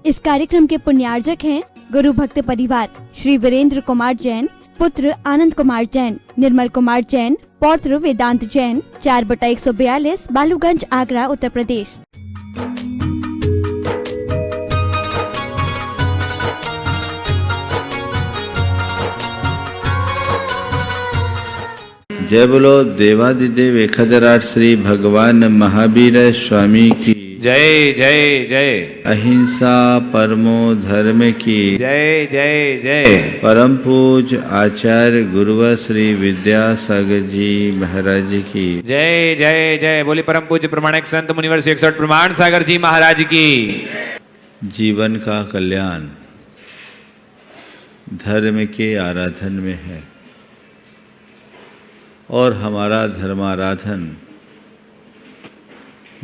इस कार्यक्रम के पुण्यार्जक हैं गुरु भक्त परिवार श्री वीरेंद्र कुमार जैन, पुत्र आनंद कुमार जैन, निर्मल कुमार जैन, पौत्र वेदांत जैन, 4/142 बालूगंज, आगरा, उत्तर प्रदेश। जय बोलो देवादिदेव एकहतराट श्री भगवान महावीर स्वामी की जय जय जय। अहिंसा परमो धर्म की जय जय जय। परम पूज आचार्य गुरुवर श्री विद्यासागर जी महाराज की जय जय जय। बोली परम पूज्य प्रमाणिक संत मुनिवर 161 प्रमाण सागर जी महाराज की। जीवन का कल्याण धर्म के आराधन में है और हमारा धर्माराधन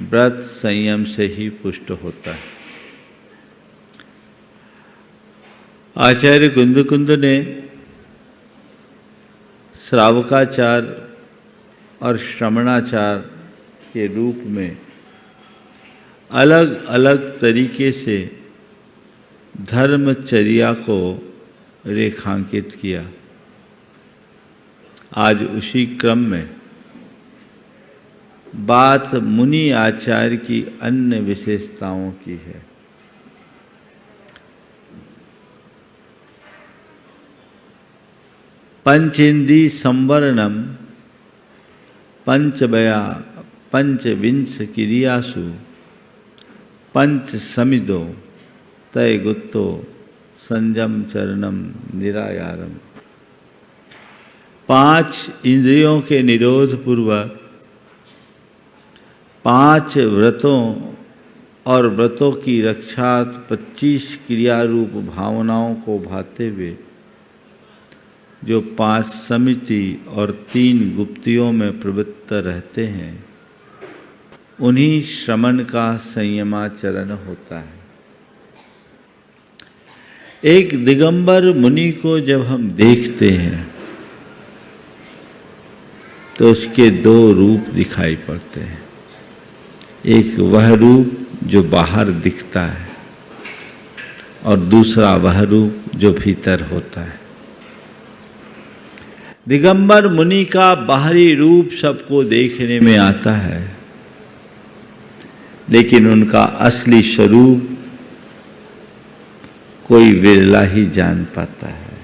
व्रत संयम से ही पुष्ट होता है। आचार्य कुंद ने श्रावकाचार और श्रमणाचार के रूप में अलग अलग तरीके से धर्मचर्या को रेखांकित किया। आज उसी क्रम में बात मुनि आचार्य की अन्य विशेषताओं की है। पंचेंदी संवरणम पंचबया पंचविंश क्रियासु पंच समिदो तय गुत्तो संयम चरणम निरायारम। 5 इंद्रियों के निरोध पूर्वक 5 व्रतों और व्रतों की रक्षा 25 क्रिया रूप भावनाओं को भाते हुए जो 5 समिति और 3 गुप्तियों में प्रवृत्त रहते हैं, उन्हीं श्रमण का संयमाचरण होता है। एक दिगंबर मुनि को जब हम देखते हैं तो उसके 2 रूप दिखाई पड़ते हैं। एक वह रूप जो बाहर दिखता है और दूसरा वह रूप जो भीतर होता है। दिगंबर मुनि का बाहरी रूप सबको देखने में आता है, लेकिन उनका असली स्वरूप कोई विरला ही जान पाता है।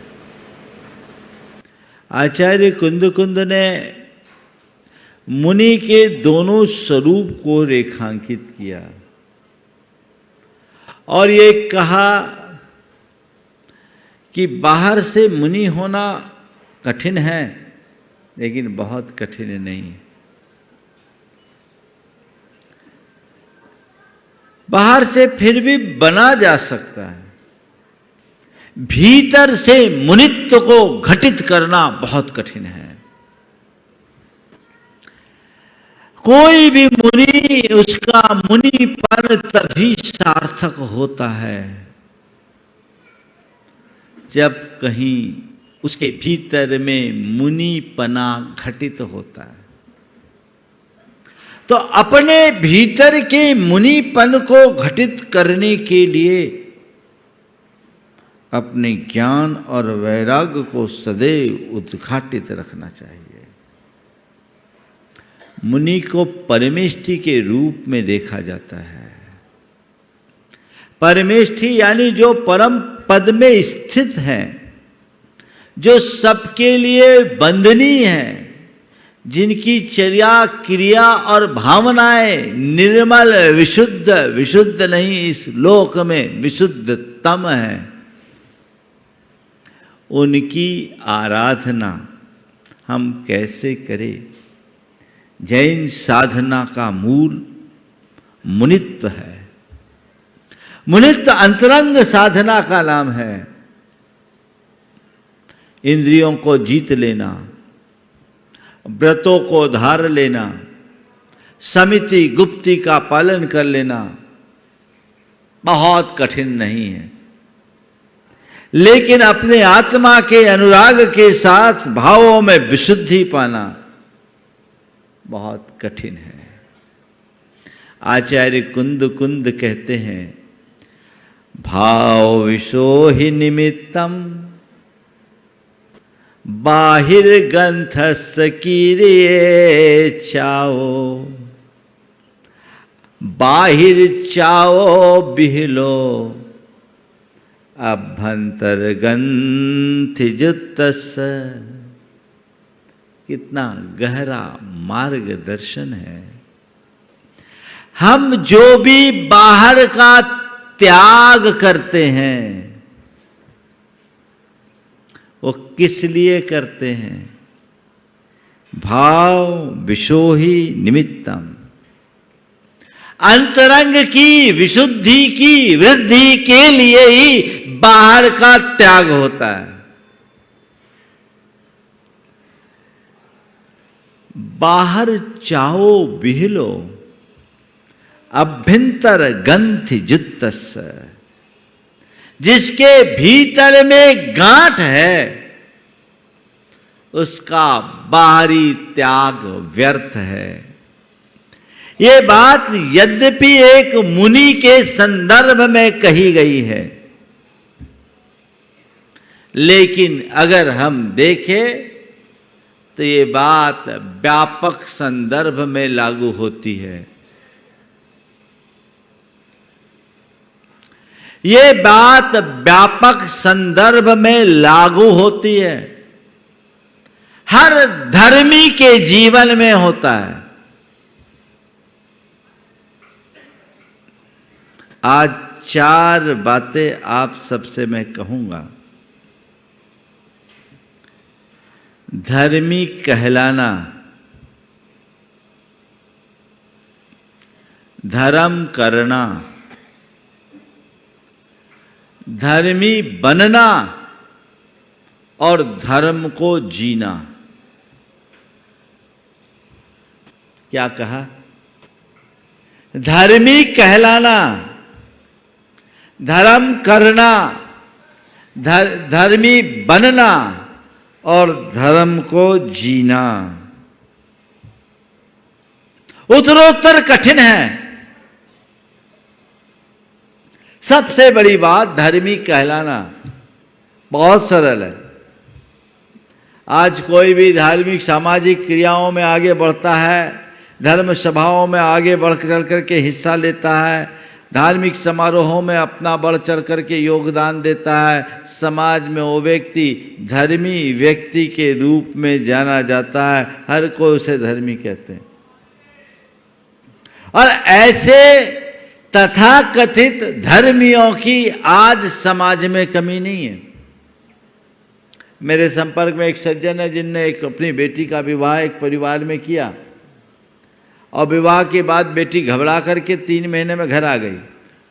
आचार्य कुंद ने मुनि के दोनों स्वरूप को रेखांकित किया और ये कहा कि बाहर से मुनि होना कठिन है, लेकिन बहुत कठिन नहीं है। बाहर से फिर भी बना जा सकता है, भीतर से मुनित्व को घटित करना बहुत कठिन है। कोई भी मुनि, उसका मुनिपन तभी सार्थक होता है जब कहीं उसके भीतर में मुनिपना घटित होता है। तो अपने भीतर के मुनिपन को घटित करने के लिए अपने ज्ञान और वैराग्य को सदैव उद्घाटित रखना चाहिए। मुनि को परमेष्ठी के रूप में देखा जाता है। परमेष्ठी यानी जो परम पद में स्थित है, जो सबके लिए वंदनीय है, जिनकी चर्या क्रिया और भावनाएं निर्मल विशुद्ध नहीं, इस लोक में विशुद्धतम है, उनकी आराधना हम कैसे करें? जैन साधना का मूल मुनित्व है। मुनित्व अंतरंग साधना का नाम है। इंद्रियों को जीत लेना, व्रतों को धार लेना, समिति गुप्ति का पालन कर लेना बहुत कठिन नहीं है, लेकिन अपने आत्मा के अनुराग के साथ भावों में विशुद्धि पाना बहुत कठिन है। आचार्य कुंद कहते हैं, भाव विशोहि निमित्तम बाहिर ग्रंथस्स कीरिये चाओ, बाहिर चाओ बिहलो अभ्यंतर ग्रंथि जुत्तस्स। कितना गहरा मार्गदर्शन है। हम जो भी बाहर का त्याग करते हैं वो किस लिए करते हैं? भाव विशोहि निमित्तम, अंतरंग की विशुद्धि की वृद्धि के लिए ही बाहर का त्याग होता है। बाहर चाओ बिहलो अभ्यंतर ग्रंथि जुत्तस्स। जिसके भीतर में गांठ है उसका बाहरी त्याग व्यर्थ है। ये बात यद्यपि एक मुनि के संदर्भ में कही गई है, लेकिन अगर हम देखें तो ये बात व्यापक संदर्भ में लागू होती है। ये बात व्यापक संदर्भ में लागू होती है, हर धर्मी के जीवन में होता है। आज 4 बातें आप सबसे मैं कहूंगा। धर्मी कहलाना, धर्म करना, धर्मी बनना और धर्म को जीना। क्या कहा? धर्मी कहलाना, धर्म करना, धर्मी बनना और धर्म को जीना। उत्तरोत्तर कठिन है। सबसे बड़ी बात धर्मी कहलाना बहुत सरल है। आज कोई भी धार्मिक सामाजिक क्रियाओं में आगे बढ़ता है, धर्म सभाओं में आगे बढ़ चढ़ करके हिस्सा लेता है, धार्मिक समारोहों में अपना बढ़ चढ़ करके योगदान देता है, समाज में वो व्यक्ति धर्मी व्यक्ति के रूप में जाना जाता है। हर कोई उसे धर्मी कहते हैं। और ऐसे तथाकथित धर्मियों की आज समाज में कमी नहीं है। मेरे संपर्क में एक सज्जन है जिनने एक अपनी बेटी का विवाह एक परिवार में किया और विवाह के बाद बेटी घबरा करके 3 महीने में घर आ गई।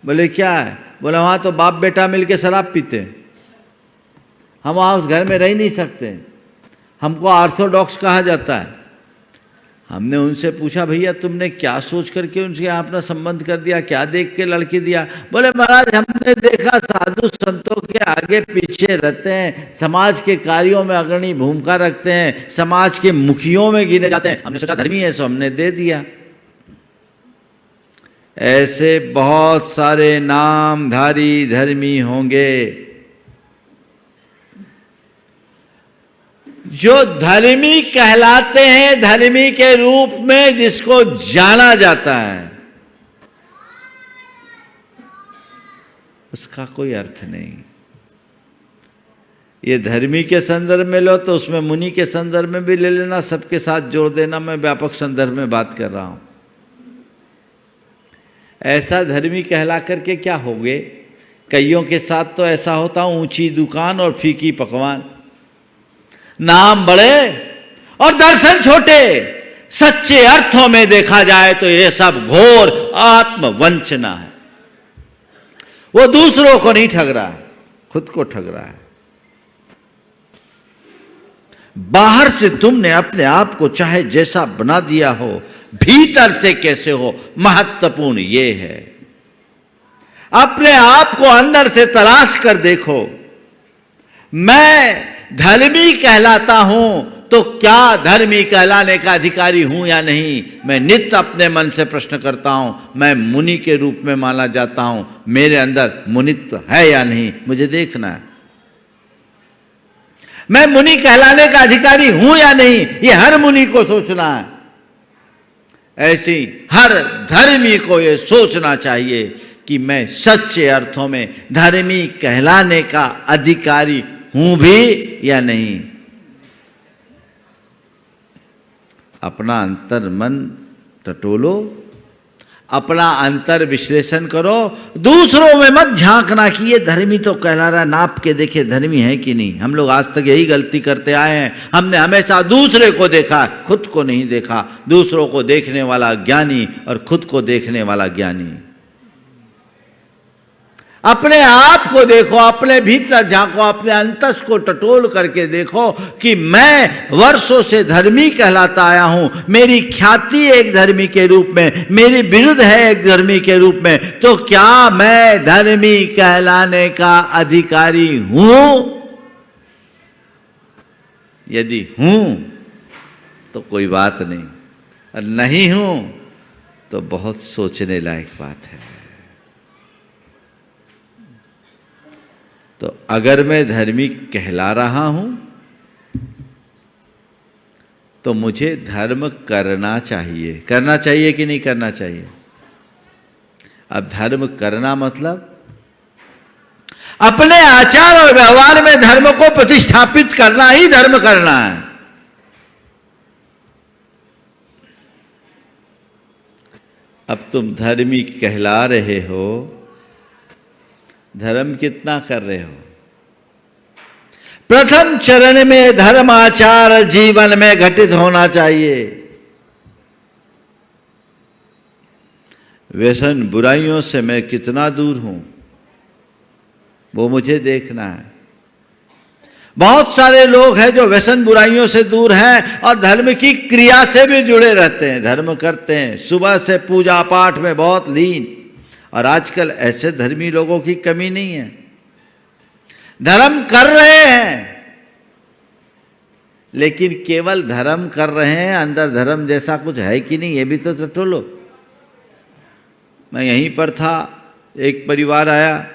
बोले क्या है? बोले वहाँ तो बाप बेटा मिलके शराब पीते हैं, हम वहाँ उस घर में रह नहीं सकते, हमको ऑर्थोडॉक्स कहा जाता है। हमने उनसे पूछा भैया तुमने क्या सोच करके उनसे यहाँ अपना संबंध कर दिया, क्या देख के लड़की दिया? बोले महाराज हमने देखा साधु संतों के आगे पीछे रहते हैं, समाज के कार्यों में अग्रणी भूमिका रखते हैं, समाज के मुखियों में गिने जाते हैं, हमने सोचा धर्मी है सो हमने दे दिया। ऐसे बहुत सारे नामधारी धर्मी होंगे जो धर्मी कहलाते हैं, धर्मी के रूप में जिसको जाना जाता है, उसका कोई अर्थ नहीं। ये धर्मी के संदर्भ में लो तो उसमें मुनि के संदर्भ में भी ले लेना, सबके साथ जोड़ देना। मैं व्यापक संदर्भ में बात कर रहा हूं। ऐसा धर्मी कहला करके क्या हो गए? कईयों के साथ तो ऐसा होता, ऊंची दुकान और फीकी पकवान, नाम बड़े और दर्शन छोटे। सच्चे अर्थों में देखा जाए तो यह सब घोर आत्मवंचना है। वो दूसरों को नहीं ठग रहा, खुद को ठग रहा है। बाहर से तुमने अपने आप को चाहे जैसा बना दिया हो, भीतर से कैसे हो, महत्वपूर्ण ये है। अपने आप को अंदर से तलाश कर देखो। मैं धर्मी कहलाता हूं तो क्या धर्मी कहलाने का अधिकारी हूं या नहीं? मैं नित्य अपने मन से प्रश्न करता हूं, मैं मुनि के रूप में माना जाता हूं, मेरे अंदर मुनित्व है या नहीं, मुझे देखना है। मैं मुनि कहलाने का अधिकारी हूं या नहीं, ये हर मुनि को सोचना है। ऐसी हर धर्मी को ये सोचना चाहिए कि मैं सच्चे अर्थों में धर्मी कहलाने का अधिकारी हूं भी या नहीं। अपना अंतर मन टटोलो, अपना अंतर विश्लेषण करो, दूसरों में मत झांकना कि ये धर्मी तो कहला रहा है, नाप के देखे धर्मी है कि नहीं। हम लोग आज तक यही गलती करते आए हैं, हमने हमेशा दूसरे को देखा, खुद को नहीं देखा। दूसरों को देखने वाला ज्ञानी और खुद को देखने वाला ज्ञानी। अपने आप को देखो, अपने भीतर झांको, अपने अंतस को टटोल करके देखो कि मैं वर्षों से धर्मी कहलाता आया हूं, मेरी ख्याति एक धर्मी के रूप में, मेरी बिरुद है एक धर्मी के रूप में, तो क्या मैं धर्मी कहलाने का अधिकारी हूं? यदि हूं तो कोई बात नहीं, और नहीं हूं तो बहुत सोचने लायक बात है। तो अगर मैं धर्मी कहला रहा हूं तो मुझे धर्म करना चाहिए। करना चाहिए कि नहीं करना चाहिए? अब धर्म करना मतलब अपने आचार और व्यवहार में धर्म को प्रतिष्ठापित करना ही धर्म करना है। अब तुम धर्मी कहला रहे हो, धर्म कितना कर रहे हो? प्रथम चरण में धर्म आचार जीवन में घटित होना चाहिए। व्यसन बुराइयों से मैं कितना दूर हूं, वो मुझे देखना है। बहुत सारे लोग हैं जो व्यसन बुराइयों से दूर हैं और धर्म की क्रिया से भी जुड़े रहते हैं, धर्म करते हैं, सुबह से पूजा पाठ में बहुत लीन। और आजकल ऐसे धर्मी लोगों की कमी नहीं है, धर्म कर रहे हैं, लेकिन केवल धर्म कर रहे हैं, अंदर धर्म जैसा कुछ है कि नहीं, ये भी तो टटोलो। मैं यहीं पर था, एक परिवार आया,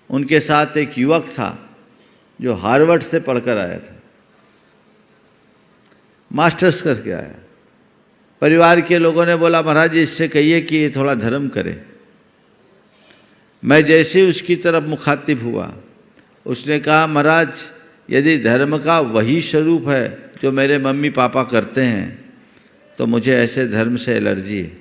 उनके साथ एक युवक था जो हार्वर्ड से पढ़कर आया था, मास्टर्स करके आया। परिवार के लोगों ने बोला, महाराज जी इससे कहिए कि ये थोड़ा धर्म करे। मैं जैसे उसकी तरफ मुखातिब हुआ, उसने कहा, महाराज यदि धर्म का वही स्वरूप है जो मेरे मम्मी पापा करते हैं तो मुझे ऐसे धर्म से एलर्जी है।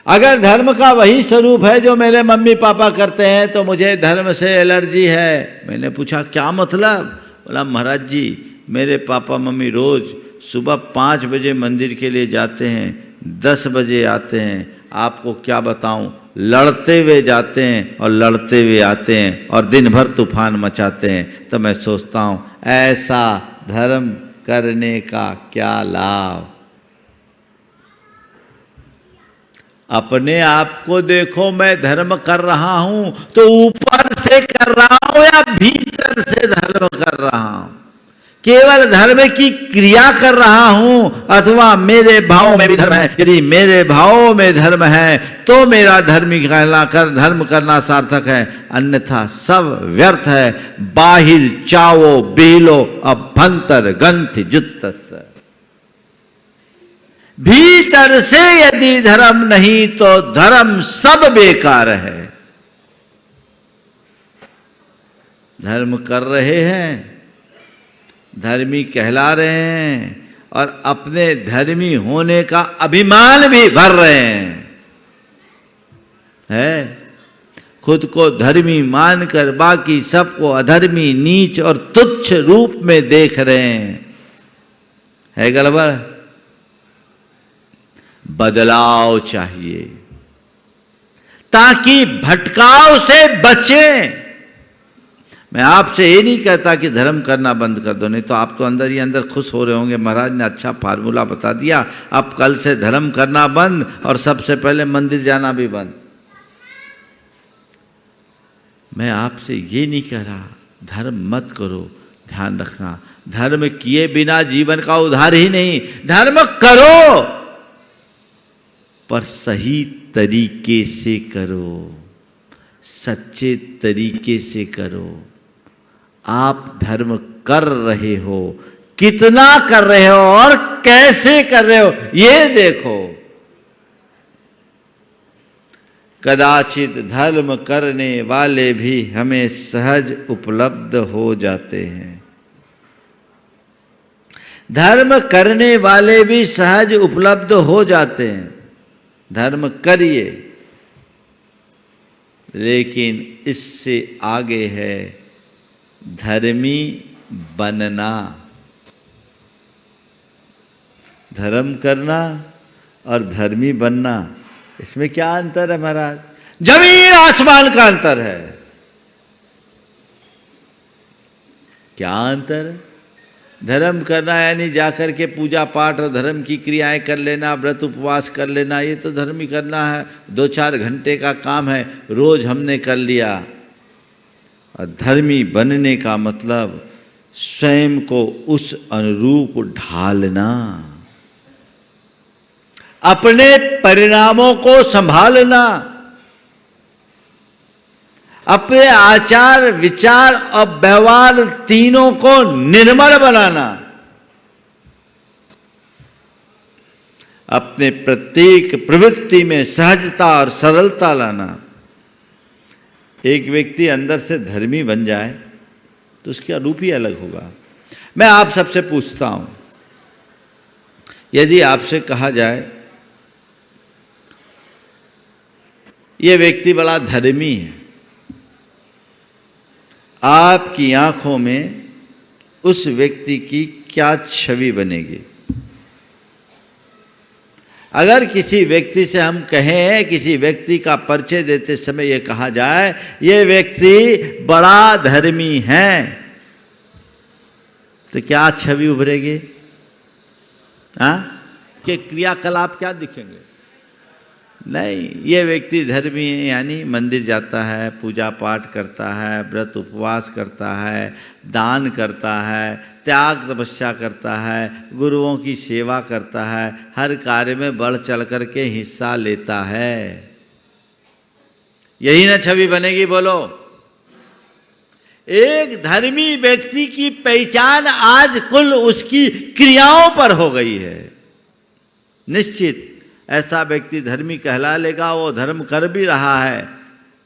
अगर धर्म का वही स्वरूप है जो मेरे मम्मी पापा करते हैं तो मुझे धर्म से एलर्जी है। मैंने पूछा क्या मतलब? बोला, महाराज जी मेरे पापा मम्मी रोज सुबह 5 बजे मंदिर के लिए जाते हैं, 10 बजे आते हैं। आपको क्या बताऊं, लड़ते हुए जाते हैं और लड़ते हुए आते हैं और दिन भर तूफान मचाते हैं। तो मैं सोचता हूं ऐसा धर्म करने का क्या लाभ? अपने आप को देखो, मैं धर्म कर रहा हूं तो ऊपर से कर रहा हूं या भीतर से धर्म कर रहा हूं? केवल धर्म की क्रिया कर रहा हूं अथवा मेरे भाव में भी धर्म है? यदि मेरे भाव में धर्म है तो मेरा धर्मी कहलाकर धर्म करना सार्थक है, अन्यथा सब व्यर्थ है। बाहिर चावो बेलो अभ्यंतर ग्रंथि जुत्तस्य। भीतर से यदि धर्म नहीं तो धर्म सब बेकार है। धर्म कर रहे हैं, धर्मी कहला रहे हैं और अपने धर्मी होने का अभिमान भी भर रहे हैं। खुद को धर्मी मानकर बाकी सबको अधर्मी, नीच और तुच्छ रूप में देख रहे हैं। है गड़बड़। बदलाव चाहिए ताकि भटकाव से बचें। मैं आपसे ये नहीं कहता कि धर्म करना बंद कर दो, नहीं तो आप तो अंदर ही अंदर खुश हो रहे होंगे, महाराज ने अच्छा फार्मूला बता दिया, अब कल से धर्म करना बंद और सबसे पहले मंदिर जाना भी बंद। मैं आपसे ये नहीं कह रहा धर्म मत करो, ध्यान रखना, धर्म किए बिना जीवन का उद्धार ही नहीं। धर्म करो पर सही तरीके से करो, सच्चे तरीके से करो। आप धर्म कर रहे हो, कितना कर रहे हो और कैसे कर रहे हो ये देखो। कदाचित धर्म करने वाले भी हमें सहज उपलब्ध हो जाते हैं। धर्म करने वाले भी सहज उपलब्ध हो जाते हैं। धर्म करिए, लेकिन इससे आगे है धर्मी बनना। धर्म करना और धर्मी बनना, इसमें क्या अंतर है महाराज? जमीन आसमान का अंतर है। क्या अंतर है? धर्म करना यानी जाकर के पूजा पाठ और धर्म की क्रियाएं कर लेना, व्रत उपवास कर लेना, ये तो धर्म ही करना है। 2-4 घंटे का काम है, रोज हमने कर लिया। और धर्मी बनने का मतलब स्वयं को उस अनुरूप ढालना, अपने परिणामों को संभालना, अपने आचार विचार और व्यवहार तीनों को निर्मल बनाना, अपने प्रत्येक प्रवृत्ति में सहजता और सरलता लाना। एक व्यक्ति अंदर से धर्मी बन जाए तो उसका रूप ही अलग होगा। मैं आप सबसे पूछता हूं, यदि आपसे कहा जाए ये व्यक्ति बड़ा धर्मी है, आपकी आंखों में उस व्यक्ति की क्या छवि बनेगी? अगर किसी व्यक्ति से हम कहें, किसी व्यक्ति का परिचय देते समय यह कहा जाए ये व्यक्ति बड़ा धर्मी है, तो क्या छवि उभरेगी? के क्रियाकलाप क्या दिखेंगे? नहीं, ये व्यक्ति धर्मी है यानी मंदिर जाता है, पूजा पाठ करता है, व्रत उपवास करता है, दान करता है, त्याग तपस्या करता है, गुरुओं की सेवा करता है, हर कार्य में बढ़ चढ़ कर के हिस्सा लेता है। यही ना छवि बनेगी? बोलो। एक धर्मी व्यक्ति की पहचान आज कुल उसकी क्रियाओं पर हो गई है। निश्चित ऐसा व्यक्ति धर्मी कहला लेगा, वो धर्म कर भी रहा है,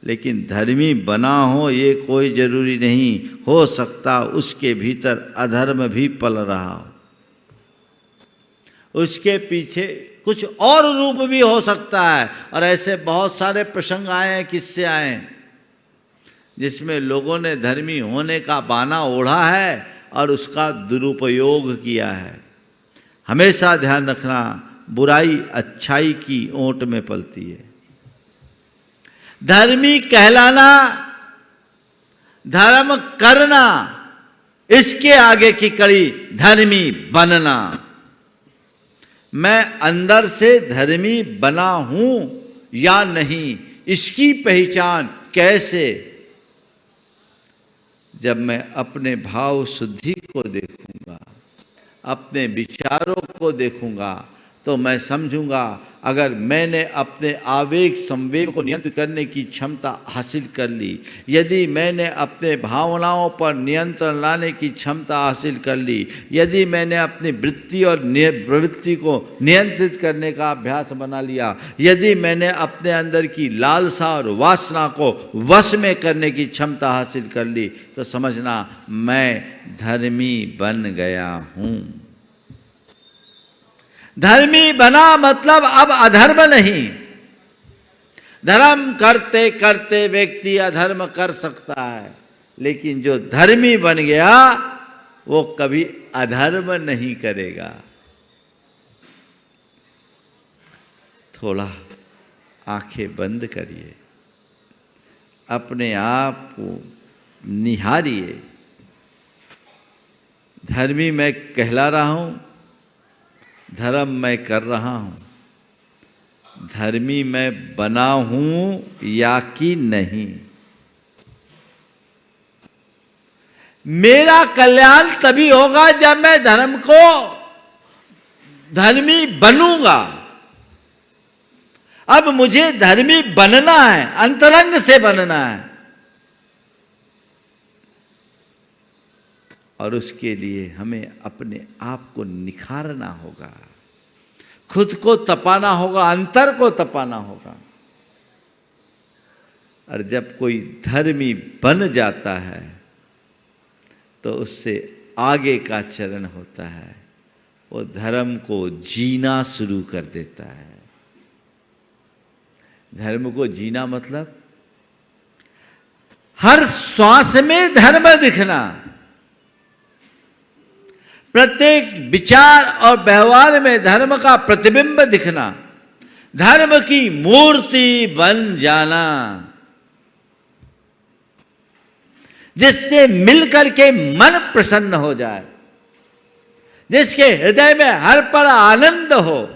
लेकिन धर्मी बना हो ये कोई जरूरी नहीं। हो सकता उसके भीतर अधर्म भी पल रहा हो, उसके पीछे कुछ और रूप भी हो सकता है। और ऐसे बहुत सारे प्रसंग आए हैं, किससे आए हैं, जिसमें लोगों ने धर्मी होने का बाना ओढ़ा है और उसका दुरुपयोग किया है। हमेशा ध्यान रखना, बुराई अच्छाई की ओट में पलती है। धर्मी कहलाना, धर्म करना, इसके आगे की कड़ी धर्मी बनना। मैं अंदर से धर्मी बना हूं या नहीं, इसकी पहचान कैसे? जब मैं अपने भाव शुद्धि को देखूंगा, अपने विचारों को देखूंगा, तो मैं समझूंगा अगर मैंने अपने आवेग संवेग को नियंत्रित करने की क्षमता हासिल कर ली, यदि मैंने अपने भावनाओं पर नियंत्रण लाने की क्षमता हासिल कर ली, यदि मैंने अपनी वृत्ति और प्रवृत्ति को नियंत्रित करने का अभ्यास बना लिया, यदि मैंने अपने अंदर की लालसा और वासना को वश में करने की क्षमता हासिल कर ली, तो समझना मैं धर्मी बन गया हूं। धर्मी बना मतलब अब अधर्म नहीं। धर्म करते करते व्यक्ति अधर्म कर सकता है, लेकिन जो धर्मी बन गया वो कभी अधर्म नहीं करेगा। थोड़ा आंखें बंद करिए, अपने आप को निहारिए। धर्मी मैं कहला रहा हूं, धर्म मैं कर रहा हूं, धर्मी मैं बना हूं या कि नहीं। मेरा कल्याण तभी होगा जब मैं धर्म को धर्मी बनूंगा। अब मुझे धर्मी बनना है, अंतरंग से बनना है, और उसके लिए हमें अपने आप को निखारना होगा, खुद को तपाना होगा, अंतर को तपाना होगा। और जब कोई धर्मी बन जाता है तो उससे आगे का चरण होता है, वो धर्म को जीना शुरू कर देता है। धर्म को जीना मतलब हर श्वास में धर्म दिखना, प्रत्येक विचार और व्यवहार में धर्म का प्रतिबिंब दिखना, धर्म की मूर्ति बन जाना, जिससे मिलकर के मन प्रसन्न हो जाए, जिसके हृदय में हर पल आनंद हो,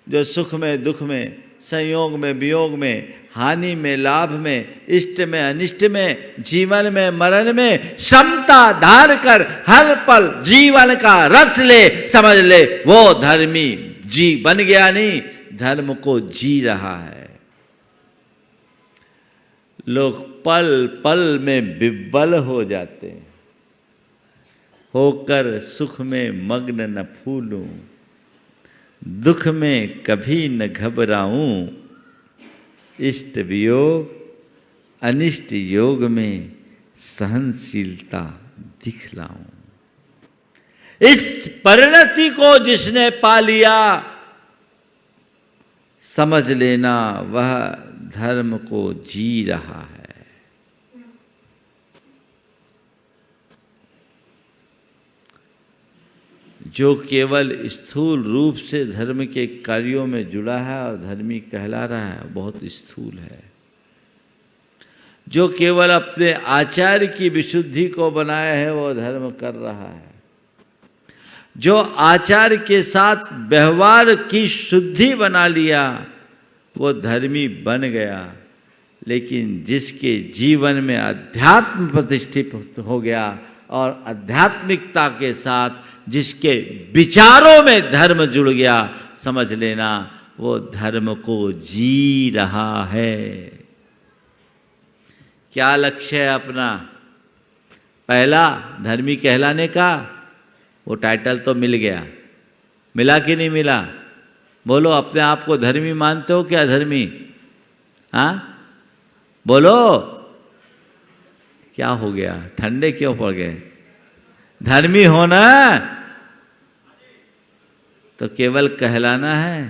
जो सुख में दुख में, संयोग में वियोग में, हानि में लाभ में, इष्ट में अनिष्ट में, जीवन में मरण में समता धार कर हर पल जीवन का रस ले, समझ ले वो धर्मी जी बन गया, नहीं धर्म को जी रहा है। लोग पल पल में विह्वल हो जाते हैं, होकर सुख में मग्न न फूलूं, दुख में कभी न घबराऊं, इष्ट वियोग अनिष्ट योग में सहनशीलता दिखलाऊं। इस परिणति को जिसने पा लिया, समझ लेना वह धर्म को जी रहा है। जो केवल स्थूल रूप से धर्म के कार्यों में जुड़ा है और धर्मी कहला रहा है, बहुत स्थूल है। जो केवल अपने आचार की विशुद्धि को बनाया है, वो धर्म कर रहा है। जो आचार के साथ व्यवहार की शुद्धि बना लिया, वो धर्मी बन गया। लेकिन जिसके जीवन में अध्यात्म प्रतिष्ठित हो गया और आध्यात्मिकता के साथ जिसके विचारों में धर्म जुड़ गया, समझ लेना वो धर्म को जी रहा है। क्या लक्ष्य है अपना? पहला धर्मी कहलाने का, वो टाइटल तो मिल गया, मिला कि नहीं मिला? बोलो, अपने आप को धर्मी मानते हो क्या? धर्मी? हाँ बोलो, क्या हो गया? ठंडे क्यों पड़ गए? धर्मी होना तो केवल कहलाना है,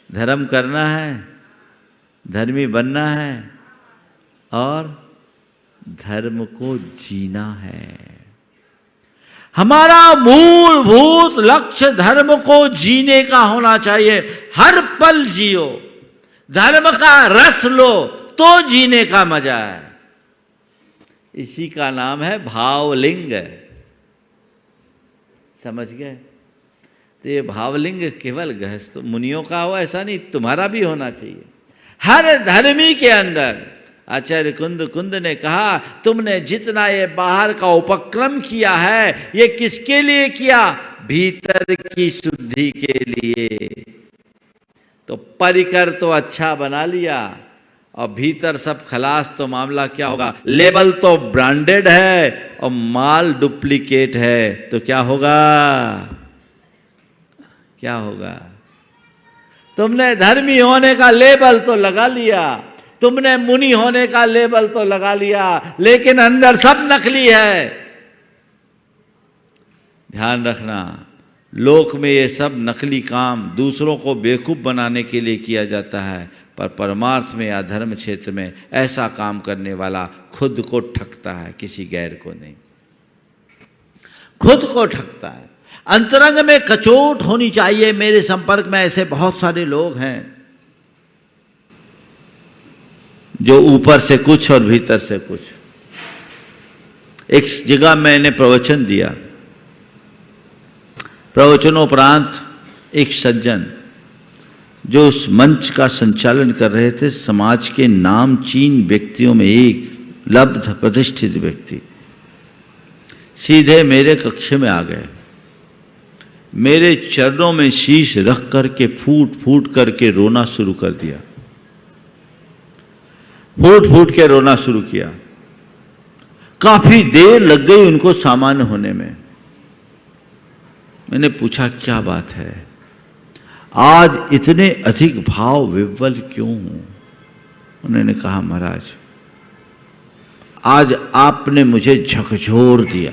धर्म करना है, धर्मी बनना है और धर्म को जीना है। हमारा मूलभूत लक्ष्य धर्म को जीने का होना चाहिए। हर पल जियो, धर्म का रस लो तो जीने का मजा है। इसी का नाम है भावलिंग। समझ गए? तो ये भावलिंग केवल गृहस्थ मुनियों का हो ऐसा नहीं, तुम्हारा भी होना चाहिए। हर धर्मी के अंदर आचार्य कुंद ने कहा, तुमने जितना ये बाहर का उपक्रम किया है, ये किसके लिए किया? भीतर की शुद्धि के लिए। तो परिकर तो अच्छा बना लिया और भीतर सब खलास, तो मामला क्या होगा? लेबल तो ब्रांडेड है और माल डुप्लीकेट है, तो क्या होगा? क्या होगा? तुमने धर्मी होने का लेबल तो लगा लिया, तुमने मुनि होने का लेबल तो लगा लिया, लेकिन अंदर सब नकली है। ध्यान रखना, लोक में ये सब नकली काम दूसरों को बेवकूफ बनाने के लिए किया जाता है, पर परमार्थ में या धर्म क्षेत्र में ऐसा काम करने वाला खुद को ठगता है, किसी गैर को नहीं। खुद को ठगता है। अंतरंग में कचोट होनी चाहिए। मेरे संपर्क में ऐसे बहुत सारे लोग हैं जो ऊपर से कुछ और भीतर से कुछ। एक जगह मैंने प्रवचन दिया, प्रवचनोपरांत एक सज्जन जो उस मंच का संचालन कर रहे थे, समाज के नामचीन व्यक्तियों में एक लब्ध प्रतिष्ठित व्यक्ति, सीधे मेरे कक्ष में आ गए, मेरे चरणों में शीश रख करके फूट फूट करके रोना शुरू कर दिया, फूट फूट के रोना शुरू किया। काफी देर लग गई उनको सामान्य होने में। मैंने पूछा क्या बात है, आज इतने अधिक भाव विह्वल क्यों हूं? उन्होंने कहा महाराज आज आपने मुझे झकझोर दिया।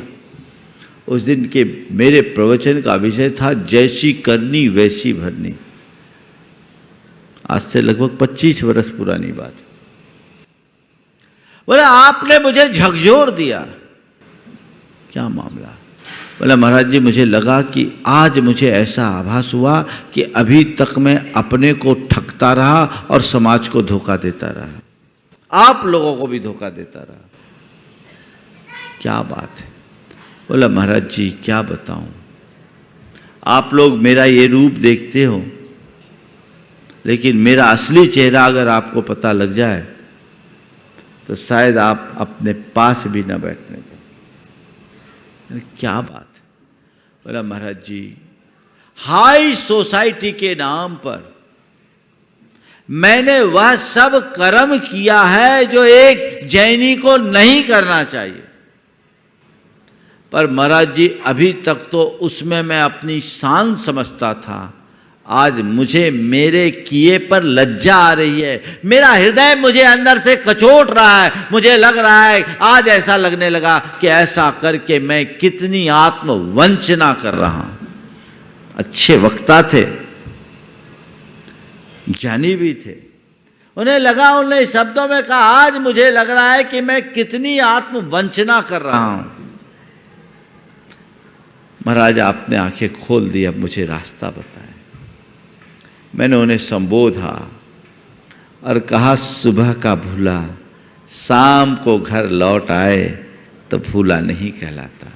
उस दिन के मेरे प्रवचन का विषय था जैसी करनी वैसी भरनी। आज से लगभग 25 वर्ष पुरानी बात। बोला आपने मुझे झकझोर दिया, क्या मामला? बोला महाराज जी मुझे लगा कि आज मुझे ऐसा आभास हुआ कि अभी तक मैं अपने को ठगता रहा और समाज को धोखा देता रहा, आप लोगों को भी धोखा देता रहा। क्या बात है? बोला महाराज जी क्या बताऊं, आप लोग मेरा ये रूप देखते हो, लेकिन मेरा असली चेहरा अगर आपको पता लग जाए तो शायद आप अपने पास भी न बैठने दें। क्या बात है? बोला महाराज जी हाई सोसाइटी के नाम पर मैंने वह सब कर्म किया है जो एक जैनी को नहीं करना चाहिए, पर महाराज जी अभी तक तो उसमें मैं अपनी शान समझता था। आज मुझे मेरे किए पर लज्जा आ रही है, मेरा हृदय मुझे अंदर से कचोट रहा है। मुझे लग रहा है आज ऐसा लगने लगा कि ऐसा करके मैं कितनी आत्मवंचना कर रहा हूं। अच्छे वक्ता थे, ज्ञानी भी थे, उन्हें लगा, उन्होंने शब्दों में कहा आज मुझे लग रहा है कि मैं कितनी आत्मवंचना कर रहा हूं। महाराज आपने आंखें खोल दी, अब मुझे रास्ता बताएं। मैंने उन्हें संबोधा और कहा सुबह का भूला शाम को घर लौट आए तो भूला नहीं कहलाता।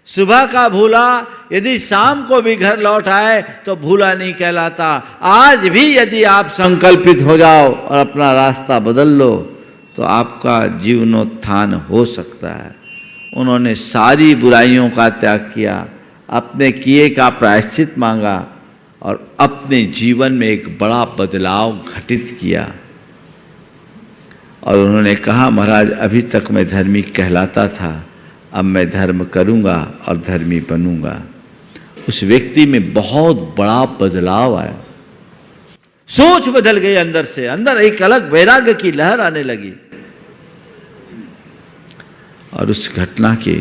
सुबह का भूला यदि शाम को भी घर लौट आए तो भूला नहीं कहलाता। आज भी यदि आप संकल्पित हो जाओ और अपना रास्ता बदल लो तो आपका जीवनोत्थान हो सकता है। उन्होंने सारी बुराइयों का त्याग किया, अपने किए का प्रायश्चित मांगा और अपने जीवन में एक बड़ा बदलाव घटित किया। और उन्होंने कहा महाराज अभी तक मैं धर्मी कहलाता था, अब मैं धर्म करूंगा और धर्मी बनूंगा। उस व्यक्ति में बहुत बड़ा बदलाव आया, सोच बदल गई अंदर से, अंदर एक अलग वैराग्य की लहर आने लगी। और उस घटना के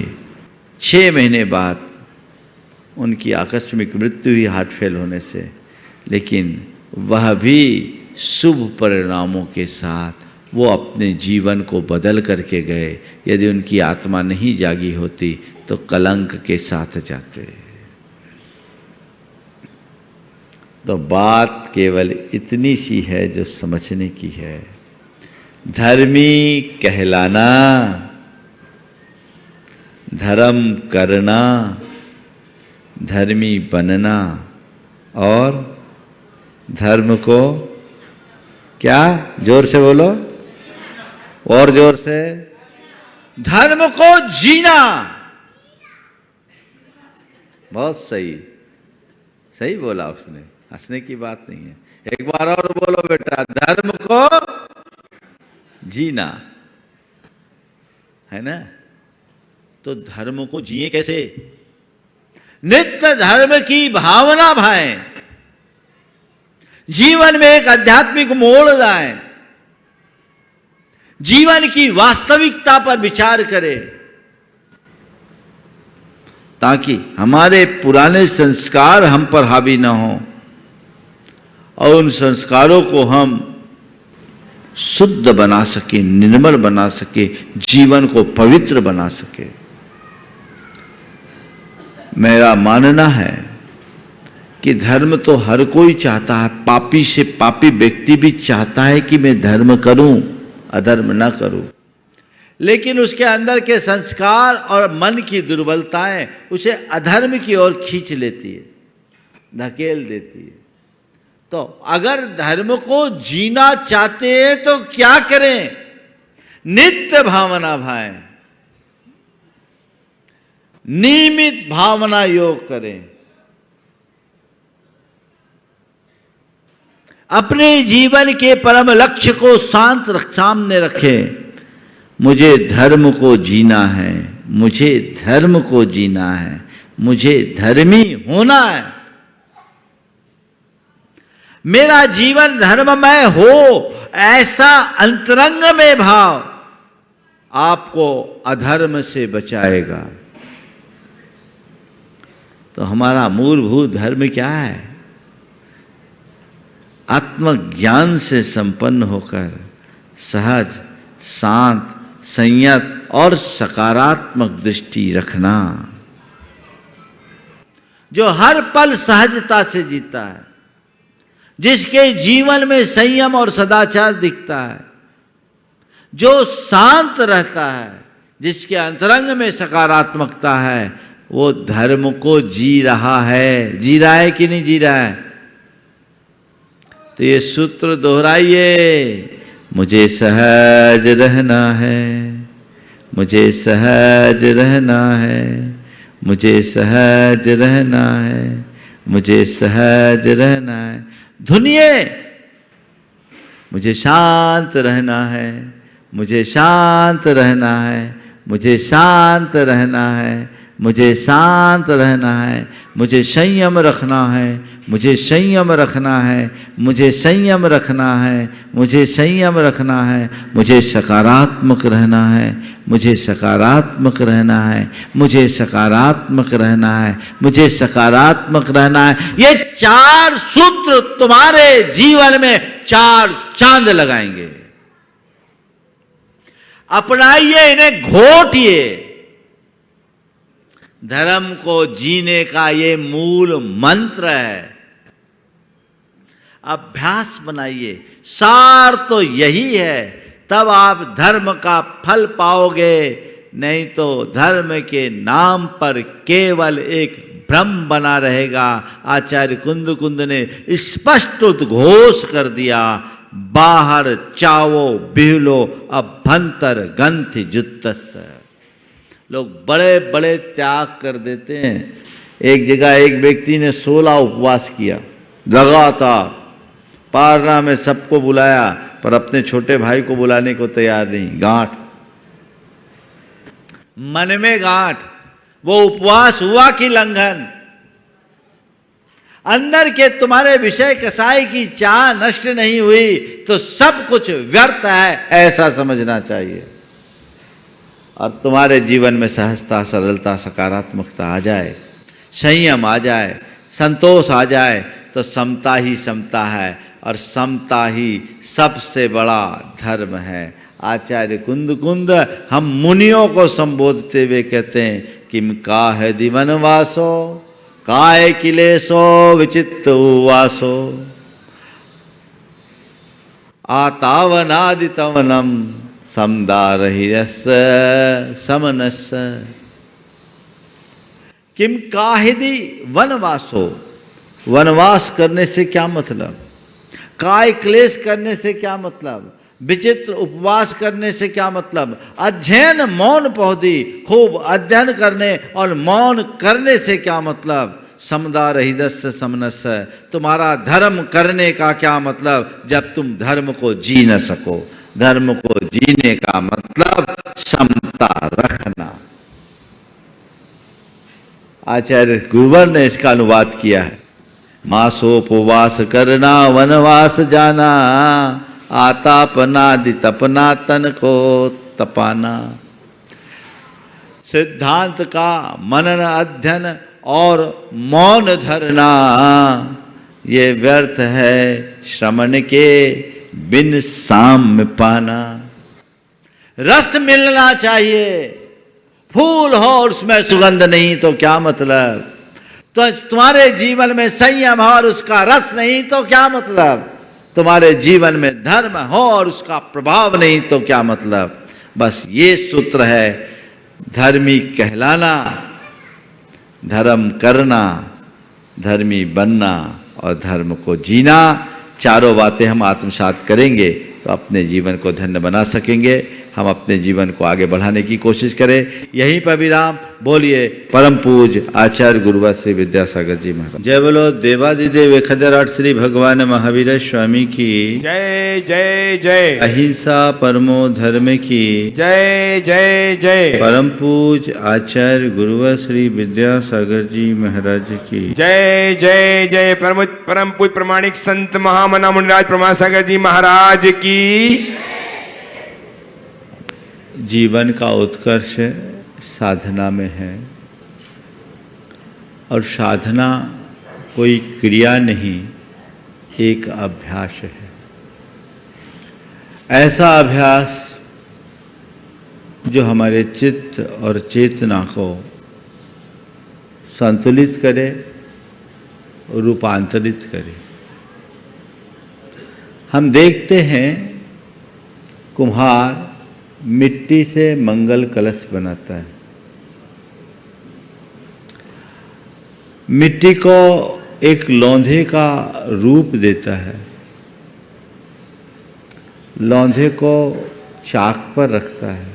6 महीने बाद उनकी आकस्मिक मृत्यु हुई हार्ट फेल होने से, लेकिन वह भी शुभ परिणामों के साथ वो अपने जीवन को बदल करके गए। यदि उनकी आत्मा नहीं जागी होती तो कलंक के साथ जाते। तो बात केवल इतनी सी है जो समझने की है। धर्मी कहलाना, धर्म करना, धर्मी बनना और धर्म को क्या, जोर से बोलो और जोर से, धर्म को जीना। बहुत सही, सही बोला उसने, हंसने की बात नहीं है। एक बार और बोलो बेटा, धर्म को जीना, है ना? तो धर्म को जिए कैसे? नित्य धर्म की भावना भाएं, जीवन में एक आध्यात्मिक मोड़ लाएं, जीवन की वास्तविकता पर विचार करें, ताकि हमारे पुराने संस्कार हम पर हावी ना हो और उन संस्कारों को हम शुद्ध बना सके, निर्मल बना सके, जीवन को पवित्र बना सके। मेरा मानना है कि धर्म तो हर कोई चाहता है, पापी से पापी व्यक्ति भी चाहता है कि मैं धर्म करूं, अधर्म ना करूं, लेकिन उसके अंदर के संस्कार और मन की दुर्बलताएं उसे अधर्म की ओर खींच लेती है, धकेल देती है। तो अगर धर्म को जीना चाहते हैं तो क्या करें? नित्य भावना भाएं, नियमित भावना योग करें, अपने जीवन के परम लक्ष्य को सामने रखें। मुझे धर्म को जीना है, मुझे धर्म को जीना है, मुझे धर्मी होना है। मेरा जीवन धर्ममय हो, ऐसा अंतरंग में भाव आपको अधर्म से बचाएगा। तो हमारा मूलभूत धर्म क्या है? आत्मज्ञान से संपन्न होकर सहज, शांत, संयत और सकारात्मक दृष्टि रखना, जो हर पल सहजता से जीता है, जिसके जीवन में संयम और सदाचार दिखता है, जो शांत रहता है, जिसके अंतरंग में सकारात्मकता है, वो धर्म को जी रहा है। जी रहा है कि नहीं जी रहा है? तो ये सूत्र दोहराइए। मुझे सहज रहना है, मुझे सहज रहना है, मुझे सहज रहना है, मुझे सहज रहना है। धुनिए, मुझे शांत रहना है, मुझे शांत रहना है, मुझे शांत रहना है, मुझे शांत रहना है, मुझे संयम रखना है, मुझे संयम रखना है, मुझे संयम रखना है, मुझे संयम रखना है, मुझे सकारात्मक रहना है, मुझे सकारात्मक रहना है, मुझे सकारात्मक रहना है, मुझे सकारात्मक रहना है। ये चार सूत्र तुम्हारे जीवन में चार चांद लगाएंगे। अपनाइए इन्हें, घोटिए। धर्म को जीने का ये मूल मंत्र है। अभ्यास बनाइए, सार तो यही है, तब आप धर्म का फल पाओगे। नहीं तो धर्म के नाम पर केवल एक भ्रम बना रहेगा। आचार्य कुंद ने स्पष्ट उद्घोष कर दिया, बाहर चावो बिहलो अभ्यंतर गंथ जुत्तस। लोग बड़े बड़े त्याग कर देते हैं। एक जगह एक व्यक्ति ने 16 उपवास किया लगातार, पारना में सबको बुलाया पर अपने छोटे भाई को बुलाने को तैयार नहीं। गांठ, मन में गांठ। वो उपवास हुआ कि लंघन? अंदर के तुम्हारे विषय कसाई की चाह नष्ट नहीं हुई तो सब कुछ व्यर्थ है, ऐसा समझना चाहिए। और तुम्हारे जीवन में सहजता, सरलता, सकारात्मकता आ जाए, संयम आ जाए, संतोष आ जाए, तो समता ही समता है और समता ही सबसे बड़ा धर्म है। आचार्य कुंद हम मुनियों को संबोधते हुए कहते हैं, किम काहे दिवनवासो काय किलेशो विचित्त उवासो आतावनादितवनम समदारहिरस समनस। किम काहिदी वनवासो, वनवास करने से क्या मतलब? काय क्लेश करने से क्या मतलब? विचित्र उपवास करने से क्या मतलब? अध्ययन मौन पौधी, खूब अध्ययन करने और मौन करने से क्या मतलब? समदार हृदय समनस, तुम्हारा धर्म करने का क्या मतलब जब तुम धर्म को जी न सको? धर्म को जीने का मतलब समता रखना। आचार्य गुरुवर ने इसका अनुवाद किया है, मासोपवास करना वनवास जाना, आतापनादि तपना तन को तपाना। सिद्धांत का मनन अध्ययन और मौन धरना ये व्यर्थ है, श्रमण के बिन साम्य पाना। रस मिलना चाहिए, फूल हो उसमें सुगंध नहीं तो क्या मतलब? तो तुम्हारे जीवन में संयम हो और उसका रस नहीं तो क्या मतलब? तुम्हारे जीवन में धर्म हो और उसका प्रभाव नहीं तो क्या मतलब? बस ये सूत्र है, धर्मी कहलाना, धर्म करना, धर्मी बनना और धर्म को जीना। चारों बातें हम आत्मसात करेंगे। तो अपने जीवन को धन्य बना सकेंगे। हम अपने जीवन को आगे बढ़ाने की कोशिश करें। यहीं पर विराम। बोलिए परम पूज्य आचार्य गुरुवर श्री विद्यासागर जी महाराज। जय बोलो देवादिदेव 1008 श्री भगवान महावीर स्वामी की जय जय जय। अहिंसा परमो धर्म की जय जय जय। परम पूज्य आचार्य गुरुवर श्री विद्यासागर जी महाराज की जय जय जय। परम पूज्य प्रमाणिक संत महामना मुनिराज प्रमासागर जी महाराज की। जीवन का उत्कर्ष साधना में है और साधना कोई क्रिया नहीं, एक अभ्यास है। ऐसा अभ्यास जो हमारे चित्त और चेतना को संतुलित करे, रूपांतरित करे। हम देखते हैं कुम्हार मिट्टी से मंगल कलश बनाता है। मिट्टी को एक लौंधे का रूप देता है, लौंधे को चाक पर रखता है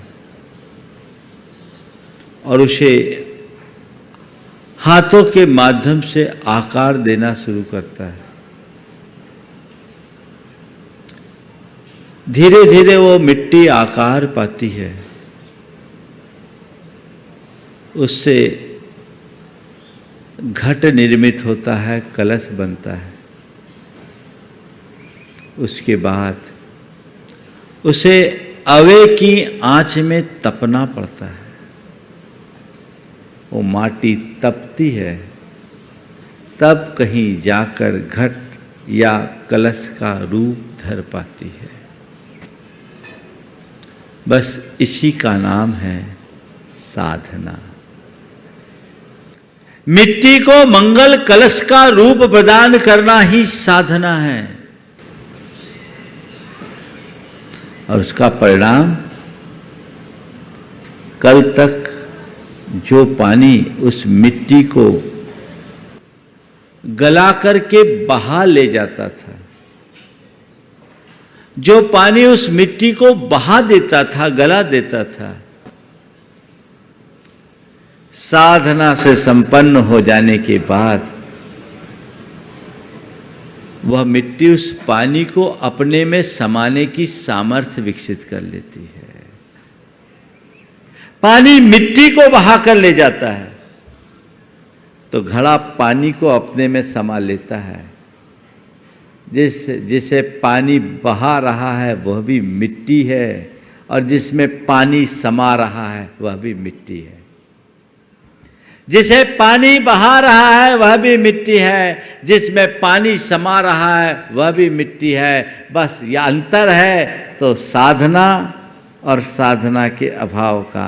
और उसे हाथों के माध्यम से आकार देना शुरू करता है। धीरे धीरे वो मिट्टी आकार पाती है, उससे घट निर्मित होता है, कलश बनता है। उसके बाद उसे अवे की आंच में तपना पड़ता है। वो माटी तपती है, तब कहीं जाकर घट या कलश का रूप धर पाती है। बस इसी का नाम है साधना। मिट्टी को मंगल कलश का रूप प्रदान करना ही साधना है और उसका परिणाम कल तक जो पानी उस मिट्टी को गला करके बहा ले जाता था, जो पानी उस मिट्टी को बहा देता था, गला देता था, साधना से संपन्न हो जाने के बाद वह मिट्टी उस पानी को अपने में समाने की सामर्थ्य विकसित कर लेती है। पानी मिट्टी को बहा कर ले जाता है तो घड़ा पानी को अपने में समा लेता है। जिसे पानी बहा रहा है वह भी मिट्टी है और जिसमें पानी समा रहा है वह भी मिट्टी है। जिसे पानी बहा रहा है वह भी मिट्टी है, जिसमें पानी समा रहा है वह भी मिट्टी है। बस यह अंतर है तो साधना और साधना के अभाव का।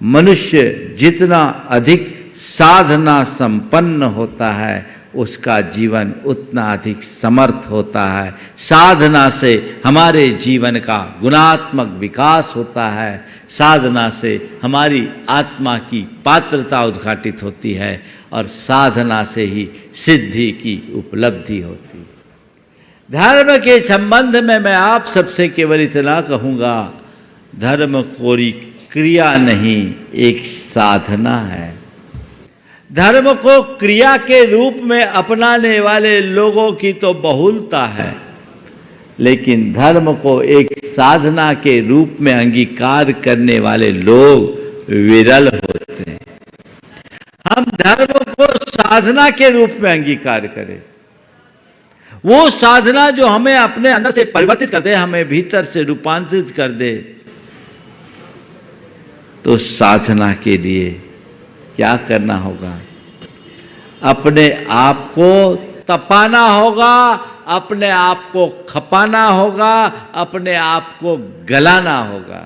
मनुष्य जितना अधिक साधना संपन्न होता है उसका जीवन उतना अधिक समर्थ होता है। साधना से हमारे जीवन का गुणात्मक विकास होता है। साधना से हमारी आत्मा की पात्रता उद्घाटित होती है और साधना से ही सिद्धि की उपलब्धि होती है। धर्म के संबंध में मैं आप सबसे केवल इतना कहूँगा, धर्म कोई क्रिया नहीं, एक साधना है। धर्म को क्रिया के रूप में अपनाने वाले लोगों की तो बहुलता है, लेकिन धर्म को एक साधना के रूप में अंगीकार करने वाले लोग विरल होते हैं। हम धर्म को साधना के रूप में अंगीकार करें, वो साधना जो हमें अपने अंदर से परिवर्तित कर दे, हमें भीतर से रूपांतरित कर दे। तो साधना के लिए क्या करना होगा? अपने आप को तपाना होगा, अपने आप को खपाना होगा, अपने आप को गलाना होगा।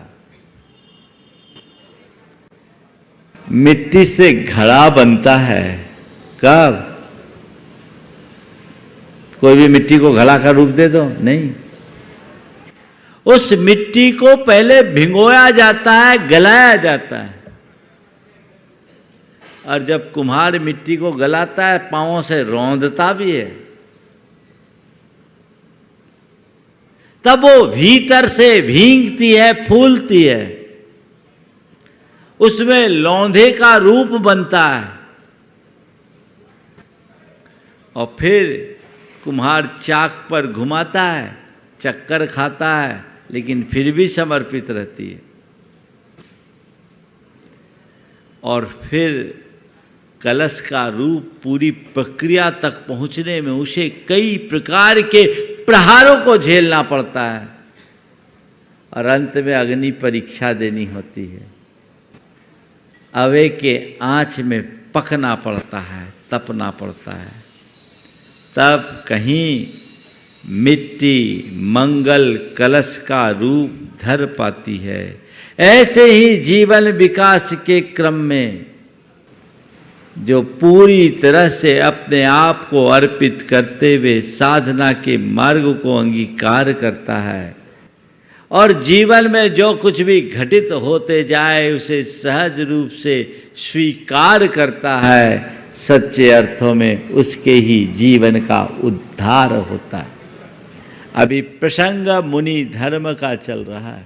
मिट्टी से घड़ा बनता है कब? कोई भी मिट्टी को घड़ा का रूप दे दो, नहीं। उस मिट्टी को पहले भिगोया जाता है, गलाया जाता है, और जब कुम्हार मिट्टी को गलाता है पांवों से रौंदता भी है। तब वो भीतर से भींगती है, फूलती है, उसमें लौंधे का रूप बनता है। और फिर कुम्हार चाक पर घुमाता है, चक्कर खाता है, लेकिन फिर भी समर्पित रहती है। और फिर कलश का रूप पूरी प्रक्रिया तक पहुंचने में उसे कई प्रकार के प्रहारों को झेलना पड़ता है और अंत में अग्नि परीक्षा देनी होती है। अवे के आंच में पकना पड़ता है, तपना पड़ता है, तब कहीं मिट्टी मंगल कलश का रूप धर पाती है। ऐसे ही जीवन विकास के क्रम में जो पूरी तरह से अपने आप को अर्पित करते हुए साधना के मार्ग को अंगीकार करता है और जीवन में जो कुछ भी घटित होते जाए उसे सहज रूप से स्वीकार करता है, सच्चे अर्थों में उसके ही जीवन का उद्धार होता है। अभी प्रसंग मुनि धर्म का चल रहा है।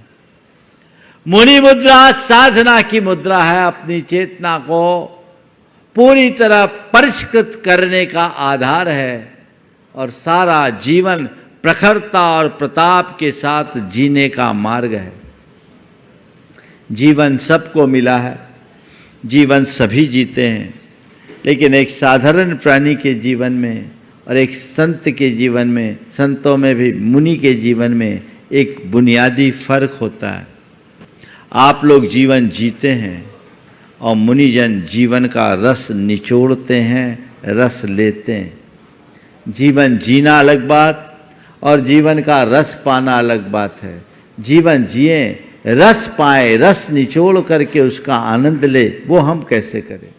मुनि मुद्रा साधना की मुद्रा है, अपनी चेतना को पूरी तरह परिष्कृत करने का आधार है और सारा जीवन प्रखरता और प्रताप के साथ जीने का मार्ग है। जीवन सबको मिला है, जीवन सभी जीते हैं, लेकिन एक साधारण प्राणी के जीवन में और एक संत के जीवन में, संतों में भी मुनि के जीवन में एक बुनियादी फर्क होता है। आप लोग जीवन जीते हैं और मुनिजन जीवन का रस निचोड़ते हैं, रस लेते हैं। जीवन जीना अलग बात और जीवन का रस पाना अलग बात है। जीवन जिए, रस पाए, रस निचोड़ करके उसका आनंद ले, वो हम कैसे करें?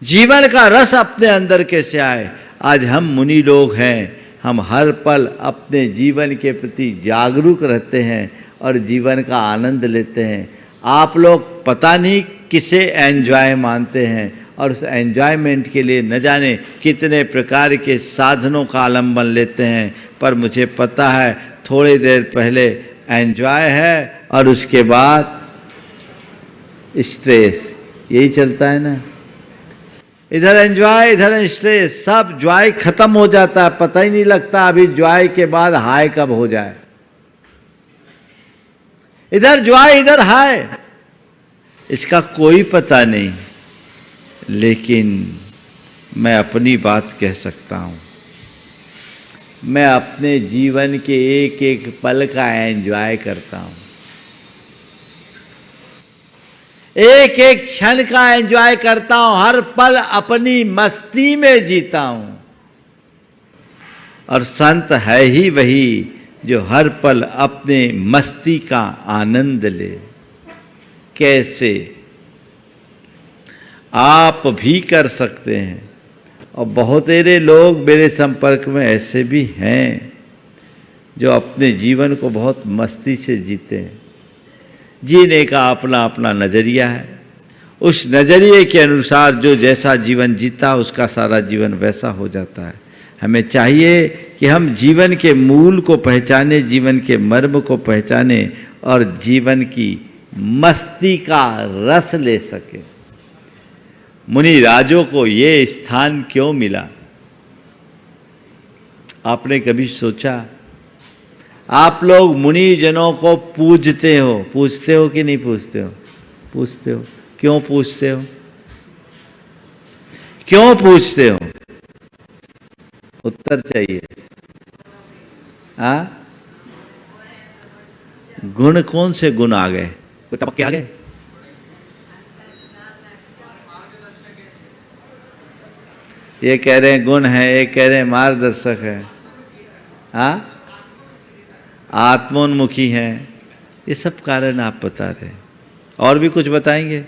जीवन का रस अपने अंदर कैसे आए? आज हम मुनि लोग हैं, हम हर पल अपने जीवन के प्रति जागरूक रहते हैं और जीवन का आनंद लेते हैं। आप लोग पता नहीं किसे एंजॉय मानते हैं और उस एंजॉयमेंट के लिए न जाने कितने प्रकार के साधनों का आलंबन लेते हैं, पर मुझे पता है थोड़ी देर पहले एंजॉय है और उसके बाद स्ट्रेस, यही चलता है ना। इधर एंजॉय, इधर स्ट्रेस, सब जॉय खत्म हो जाता है, पता ही नहीं लगता अभी जॉय के बाद हाय कब हो जाए। इधर जॉय, इधर हाय, इसका कोई पता नहीं। लेकिन मैं अपनी बात कह सकता हूं, मैं अपने जीवन के एक एक पल का एंजॉय करता हूं, एक एक क्षण का एंजॉय करता हूं, हर पल अपनी मस्ती में जीता हूं। और संत है ही वही जो हर पल अपने मस्ती का आनंद ले। कैसे? आप भी कर सकते हैं और बहुतेरे लोग मेरे संपर्क में ऐसे भी हैं जो अपने जीवन को बहुत मस्ती से जीते हैं। जीने का अपना अपना नज़रिया है, उस नज़रिए के अनुसार जो जैसा जीवन जीता उसका सारा जीवन वैसा हो जाता है। हमें चाहिए कि हम जीवन के मूल को पहचाने, जीवन के मर्म को पहचाने और जीवन की मस्ती का रस ले सके। मुनि राजों को ये स्थान क्यों मिला? आपने कभी सोचा? आप लोग मुनि जनों को पूजते हो कि नहीं पूजते हो? पूजते हो। क्यों पूजते हो? क्यों पूजते हो? उत्तर चाहिए। हाँ, गुण कौन से गुण आ गए? टपक के आ गए? ये कह रहे हैं गुण है, ये कह रहे हैं मार्गदर्शक है। हाँ, आत्मोन्मुखी हैं, ये सब कारण आप बता रहे हैं। और भी कुछ बताएंगे?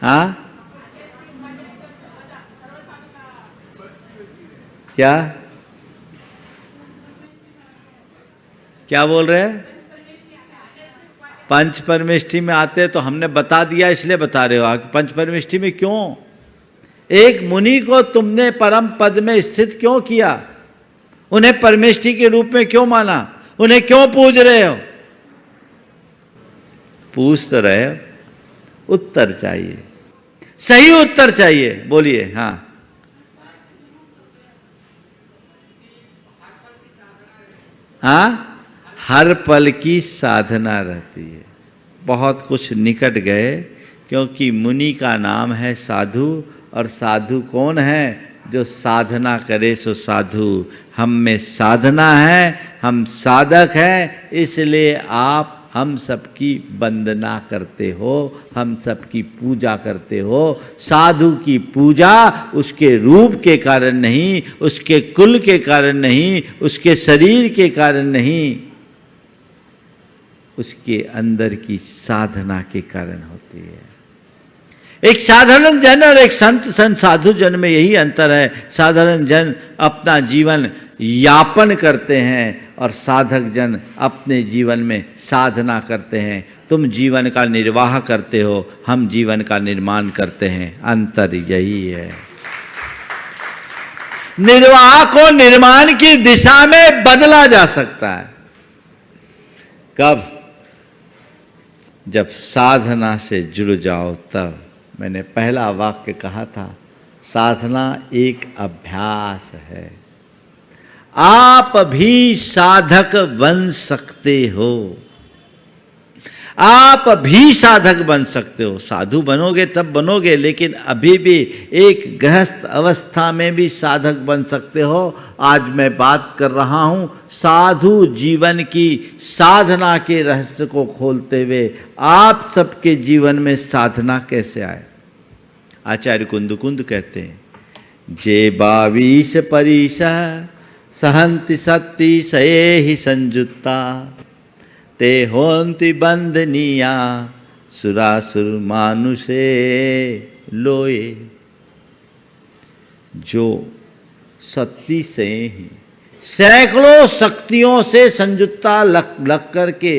हाँ, क्या क्या बोल रहे हैं? पंच परमेष्ठि में आते तो हमने बता दिया, इसलिए बता रहे हो। पंच परमेष्ठि में क्यों? एक मुनि को तुमने परम पद में स्थित क्यों किया? उन्हें परमेष्ठि के रूप में क्यों माना? उन्हें क्यों पूज रहे हो? पूछ तो रहे हो, उत्तर चाहिए, सही उत्तर चाहिए। बोलिए। हाँ, हाँ, हर पल की साधना रहती है। बहुत कुछ निकट गए, क्योंकि मुनि का नाम है साधु, और साधु कौन है? जो साधना करे सो साधु। हम में साधना है, हम साधक हैं, इसलिए आप हम सबकी वंदना करते हो, हम सबकी पूजा करते हो। साधु की पूजा उसके रूप के कारण नहीं, उसके कुल के कारण नहीं, उसके शरीर के कारण नहीं, उसके अंदर की साधना के कारण होती है। एक साधारण जन और एक संत साधु जन में यही अंतर है। साधारण जन अपना जीवन यापन करते हैं और साधक जन अपने जीवन में साधना करते हैं। तुम जीवन का निर्वाह करते हो, हम जीवन का निर्माण करते हैं। अंतर यही है। निर्वाह को निर्माण की दिशा में बदला जा सकता है। कब? जब साधना से जुड़ जाओ तब। मैंने पहला वाक्य कहा था, साधना एक अभ्यास है। आप भी साधक बन सकते हो, आप भी साधक बन सकते हो। साधु बनोगे तब बनोगे, लेकिन अभी भी एक गृहस्थ अवस्था में भी साधक बन सकते हो। आज मैं बात कर रहा हूं साधु जीवन की साधना के रहस्य को खोलते हुए। आप सबके जीवन में साधना कैसे आए? आचार्य कुंद कहते हैं, जे 22 परीश सहंति सत्ति सये ही संजुत्ता, ते होन्ति बंदनिया सुरासुर मानुषे लोए। जो शक्ति से ही सैकड़ों शक्तियों से संयुक्ता लग करके,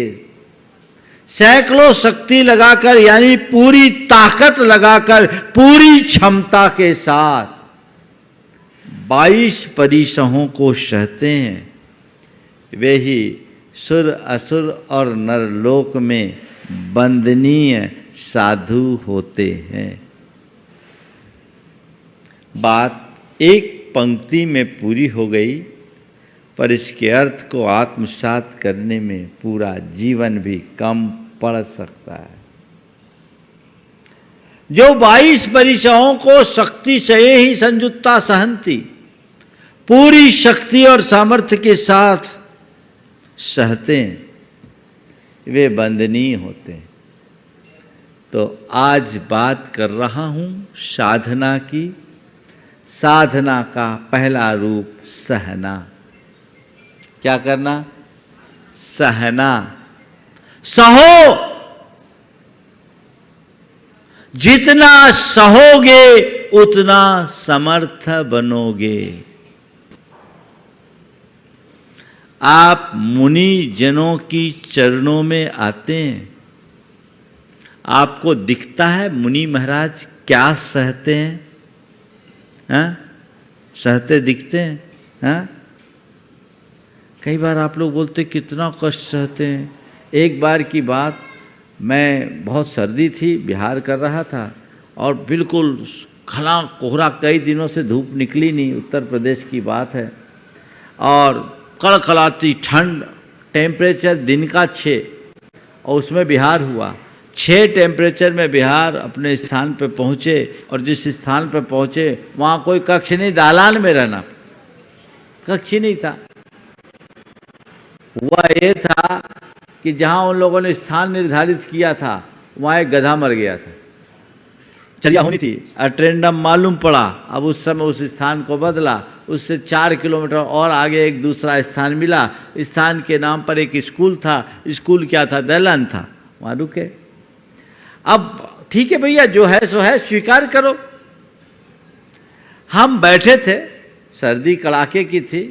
सैकड़ों शक्ति लगाकर, यानी पूरी ताकत लगाकर, पूरी क्षमता के साथ 22 परिसहों को सहते हैं, वे ही सुर असुर और नरलोक में वंदनीय साधु होते हैं। बात एक पंक्ति में पूरी हो गई, पर इसके अर्थ को आत्मसात करने में पूरा जीवन भी कम पड़ सकता है। जो 22 परिसहों को शक्ति से ही संयुक्ता सहंती, पूरी शक्ति और सामर्थ्य के साथ सहते हैं, वे वंदनीय होते हैं। तो आज बात कर रहा हूं साधना की। साधना का पहला रूप सहना। क्या करना? सहना। सहो, जितना सहोगे उतना समर्थ बनोगे। आप मुनि जनों की चरणों में आते हैं, आपको दिखता है मुनि महाराज क्या सहते हैं? हाँ? सहते दिखते हैं? हाँ? कई बार आप लोग बोलते कितना कष्ट सहते हैं। एक बार की बात, मैं बहुत सर्दी थी, बिहार कर रहा था, और बिल्कुल घना कोहरा, कई दिनों से धूप निकली नहीं, उत्तर प्रदेश की बात है, और कड़कड़ाती ठंड, टेम्परेचर दिन का 6, और उसमें बिहार हुआ। 6 टेम्परेचर में बिहार अपने स्थान पर पहुँचे, और जिस स्थान पर पहुँचे वहाँ कोई कक्ष नहीं, दालान में रहना, कक्ष ही नहीं था। हुआ ये था कि जहाँ उन लोगों ने स्थान निर्धारित किया था वहाँ एक गधा मर गया था, चलिया होनी थी, अटेंडम मालूम पड़ा। अब उस समय उस स्थान को बदला, उससे 4 किलोमीटर और आगे एक दूसरा स्थान मिला। स्थान के नाम पर एक स्कूल था, स्कूल क्या था? दलहन था, वहाँ रुके। अब ठीक है भैया, जो है सो है, स्वीकार करो। हम बैठे थे, सर्दी कड़ाके की थी,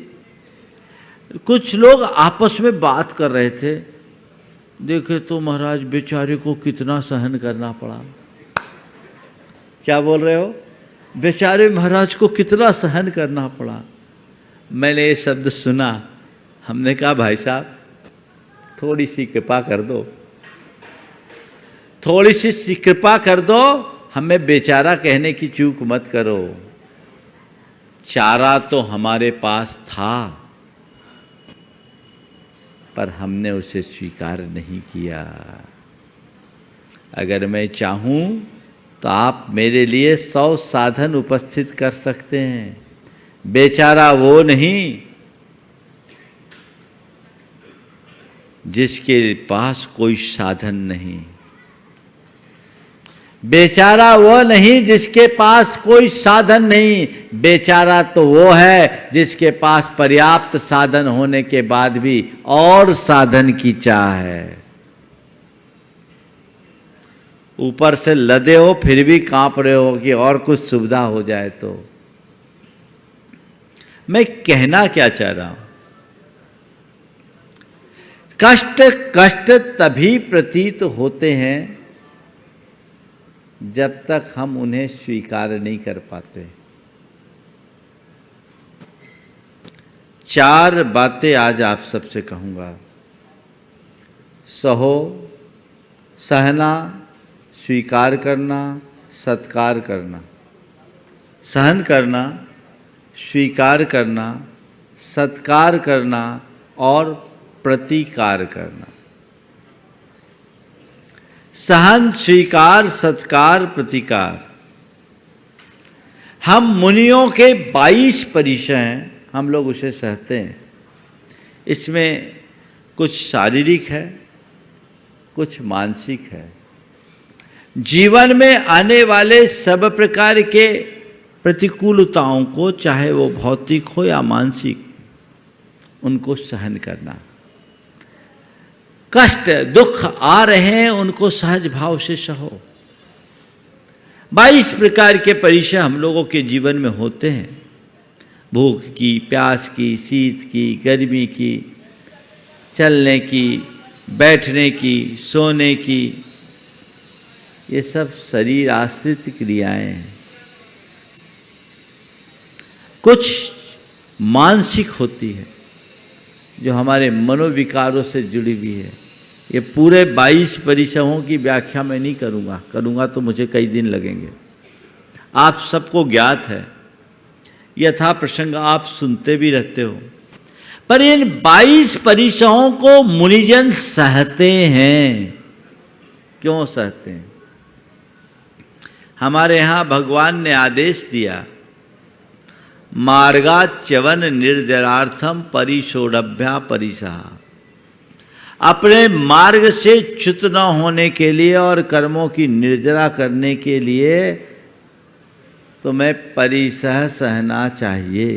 कुछ लोग आपस में बात कर रहे थे। देखे तो महाराज बेचारे को कितना सहन करना पड़ा। क्या बोल रहे हो? बेचारे महाराज को कितना सहन करना पड़ा। मैंने ये शब्द सुना, हमने कहा भाई साहब थोड़ी सी कृपा कर दो, थोड़ी सी कृपा कर दो, हमें बेचारा कहने की चूक मत करो। चारा तो हमारे पास था, पर हमने उसे स्वीकार नहीं किया। अगर मैं चाहूं तो आप मेरे लिए 100 साधन उपस्थित कर सकते हैं, बेचारा वो नहीं जिसके पास कोई साधन नहीं, बेचारा वो नहीं जिसके पास कोई साधन नहीं, बेचारा तो वो है जिसके पास पर्याप्त साधन होने के बाद भी और साधन की चाह है। ऊपर से लदे हो फिर भी कांप रहे हो कि और कुछ सुविधा हो जाए तो। मैं कहना क्या चाह रहा हूं, कष्ट कष्ट तभी प्रतीत होते हैं जब तक हम उन्हें स्वीकार नहीं कर पाते। 4 बातें आज आप सबसे कहूंगा। सहो, सहना, स्वीकार करना, सत्कार करना। सहन करना, स्वीकार करना, सत्कार करना और प्रतिकार करना। सहन, स्वीकार, सत्कार, प्रतिकार। हम मुनियों के 22 परिचय हैं, हम लोग उसे सहते हैं। इसमें कुछ शारीरिक है, कुछ मानसिक है। जीवन में आने वाले सब प्रकार के प्रतिकूलताओं को, चाहे वो भौतिक हो या मानसिक, उनको सहन करना। कष्ट दुख आ रहे हैं, उनको सहज भाव से सहो। 22 प्रकार के परिचय हम लोगों के जीवन में होते हैं। भूख की, प्यास की, शीत की, गर्मी की, चलने की, बैठने की, सोने की, ये सब शरीर आश्रित क्रियाएं हैं। कुछ मानसिक होती है जो हमारे मनोविकारों से जुड़ी हुई है। ये पूरे 22 परिचयों की व्याख्या मैं नहीं करूंगा तो मुझे कई दिन लगेंगे। आप सबको ज्ञात है, यथा प्रसंग आप सुनते भी रहते हो। पर इन 22 परिचयों को मुनिजन सहते हैं। क्यों सहते हैं? हमारे यहां भगवान ने आदेश दिया, मार्गाच्यवन निर्जरार्थम परिशोडभ्या परिसहा। अपने मार्ग से च्युत न होने के लिए और कर्मों की निर्जरा करने के लिए तुम्हें परिसह सहना चाहिए।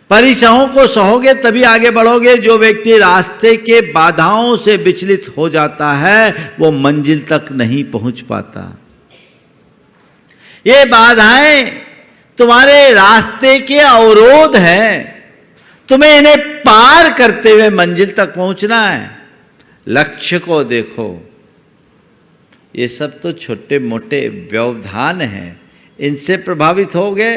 परिसहों को सहोगे तभी आगे बढ़ोगे। जो व्यक्ति रास्ते के बाधाओं से विचलित हो जाता है वो मंजिल तक नहीं पहुंच पाता। ये बाधाएं तुम्हारे रास्ते के अवरोध हैं, तुम्हें इन्हें पार करते हुए मंजिल तक पहुंचना है। लक्ष्य को देखो। ये सब तो छोटे मोटे व्यवधान हैं, इनसे प्रभावित होगे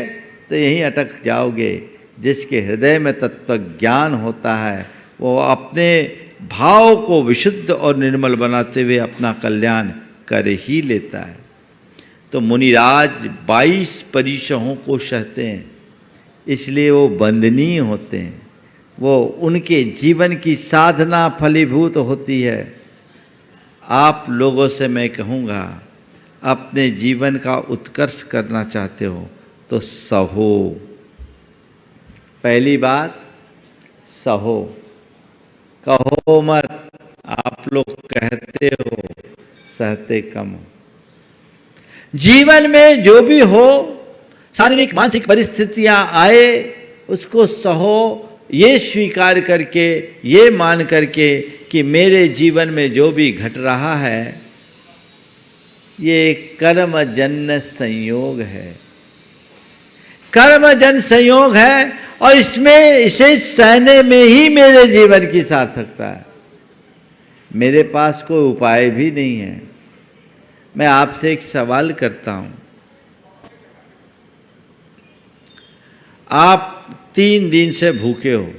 तो यहीं अटक जाओगे। जिसके हृदय में तत्व ज्ञान होता है वो अपने भाव को विशुद्ध और निर्मल बनाते हुए अपना कल्याण कर ही लेता है। तो मुनिराज 22 परिचयों को सहते हैं, इसलिए वो वंदनीय होते हैं। वो उनके जीवन की साधना फलीभूत होती है। आप लोगों से मैं कहूँगा, अपने जीवन का उत्कर्ष करना चाहते हो तो सहो। पहली बात, सहो। कहो मत। आप लोग कहते हो, सहते कम हो। जीवन में जो भी हो, शारीरिक मानसिक परिस्थितियां आए, उसको सहो, ये स्वीकार करके, ये मान करके कि मेरे जीवन में जो भी घट रहा है ये कर्मजन्य संयोग है। कर्मजन्य संयोग है और इसे सहने में ही मेरे जीवन की सार्थकता है। मेरे पास कोई उपाय भी नहीं है। मैं आपसे एक सवाल करता हूं, आप 3 दिन से भूखे हो,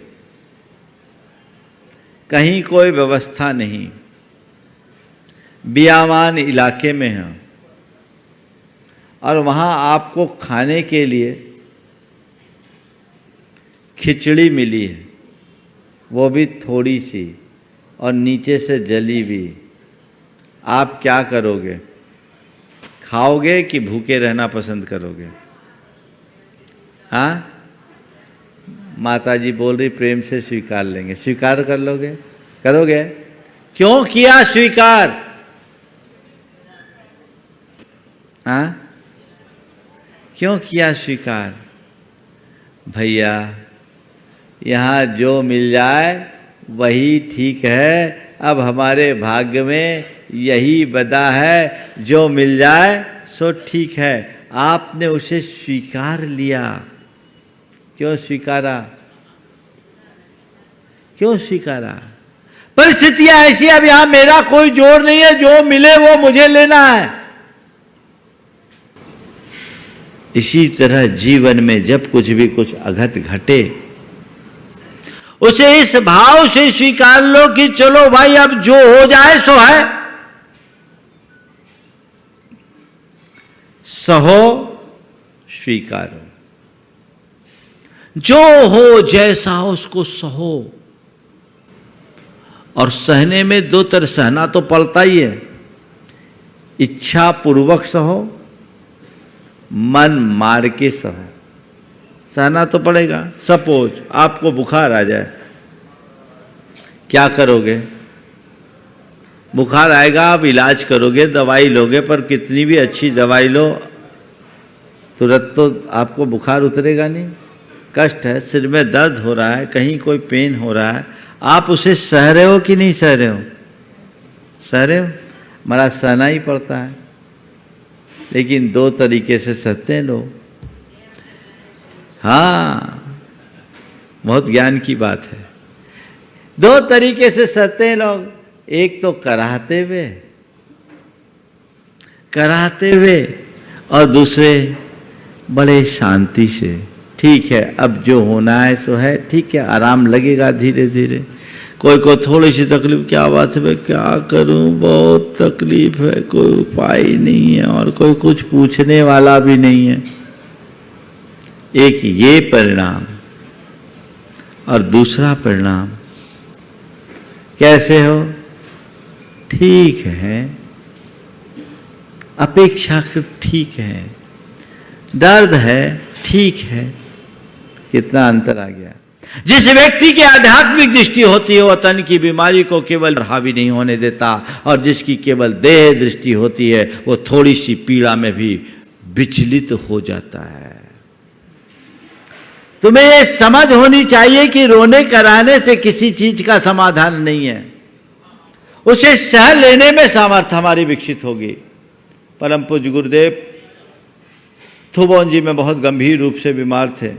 कहीं कोई व्यवस्था नहीं, बियावान इलाके में हैं और वहाँ आपको खाने के लिए खिचड़ी मिली है, वो भी थोड़ी सी और नीचे से जली भी। आप क्या करोगे? खाओगे कि भूखे रहना पसंद करोगे? हाँ, माता जी बोल रही प्रेम से स्वीकार लेंगे। स्वीकार कर लोगे? करोगे? क्यों किया स्वीकार? हाँ, क्यों किया स्वीकार? भैया यहाँ जो मिल जाए वही ठीक है, अब हमारे भाग्य में यही बदा है, जो मिल जाए सो ठीक है। आपने उसे स्वीकार लिया। क्यों स्वीकारा? क्यों स्वीकारा? परिस्थितियां ऐसी, अब यहां मेरा कोई जोर नहीं है, जो मिले वो मुझे लेना है। इसी तरह जीवन में जब कुछ भी कुछ अघट घटे, उसे इस भाव से स्वीकार लो कि चलो भाई अब जो हो जाए सो है। सहो स्वीकारो, जो हो जैसा हो उसको सहो। और सहने में दो तरह, सहना तो पड़ता ही है, इच्छा पूर्वक सहो, मन मार के सहो। सहना तो पड़ेगा। सपोज आपको बुखार आ जाए, क्या करोगे? बुखार आएगा, आप इलाज करोगे, दवाई लोगे, पर कितनी भी अच्छी दवाई लो तुरंत तो आपको बुखार उतरेगा नहीं। कष्ट है, सिर में दर्द हो रहा है, कहीं कोई पेन हो रहा है, आप उसे सह रहे हो कि नहीं सह रहे हो? सह रहे हो। हमारा सहना ही पड़ता है, लेकिन दो तरीके से सहते हैं लोग। हाँ, बहुत ज्ञान की बात है। दो तरीके से सहते हैं लोग, एक तो कराहते हुए और दूसरे बड़े शांति से। ठीक है, अब जो होना है सो है, ठीक है, आराम लगेगा धीरे धीरे। कोई को थोड़ी सी तकलीफ, क्या बात है भाई, क्या करूं, बहुत तकलीफ है, कोई उपाय नहीं है, और कोई कुछ पूछने वाला भी नहीं है। एक ये परिणाम, और दूसरा परिणाम कैसे हो? ठीक है, अपेक्षाकृत ठीक है, दर्द है, ठीक है। कितना अंतर आ गया। जिस व्यक्ति की आध्यात्मिक दृष्टि होती है, वह तन की बीमारी को केवल हावी नहीं होने देता, और जिसकी केवल देह दृष्टि होती है, वो थोड़ी सी पीड़ा में भी विचलित हो जाता है। तुम्हें ये समझ होनी चाहिए कि रोने कराने से किसी चीज का समाधान नहीं है, उसे सह लेने में सामर्थ्य हमारी विकसित होगी। परम पूज्य गुरुदेव थुबोन जी में बहुत गंभीर रूप से बीमार थे।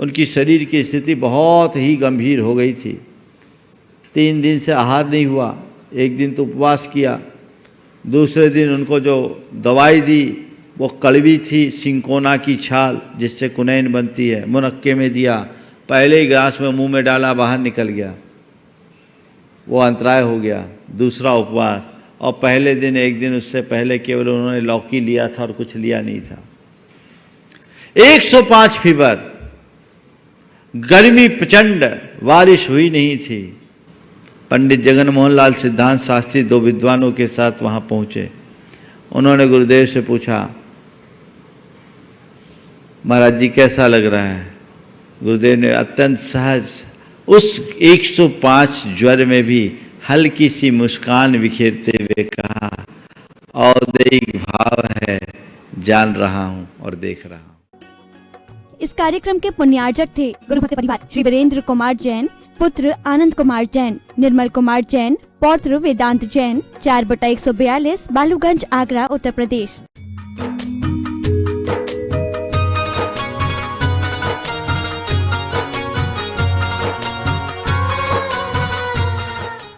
उनकी शरीर की स्थिति बहुत ही गंभीर हो गई थी। 3 दिन से आहार नहीं हुआ, एक दिन तो उपवास किया, दूसरे दिन उनको जो दवाई दी वो कड़वी थी, सिंकोना की छाल जिससे कुनैन बनती है, मुनक्के में दिया, पहले ही ग्लास में मुंह में डाला, बाहर निकल गया, वो अंतराय हो गया। दूसरा उपवास, और पहले दिन, एक दिन उससे पहले केवल उन्होंने लौकी लिया था और कुछ लिया नहीं था। 105 फीवर, गर्मी प्रचंड, बारिश हुई नहीं थी। पंडित जगन मोहन लाल सिद्धांत शास्त्री 2 विद्वानों के साथ वहां पहुंचे। उन्होंने गुरुदेव से पूछा, महाराज जी कैसा लग रहा है? गुरुदेव ने अत्यंत सहज, उस 105 ज्वर में भी हल्की सी मुस्कान बिखेरते हुए कहा, औदैहिक भाव है, जान रहा हूं और देख रहा हूं। इस कार्यक्रम के पुण्यार्जक थे गुरु भक्त परिवार श्री वीरेंद्र कुमार जैन, पुत्र आनंद कुमार जैन, निर्मल कुमार जैन, पौत्र वेदांत जैन, 4/142 बालूगंज, आगरा, उत्तर प्रदेश।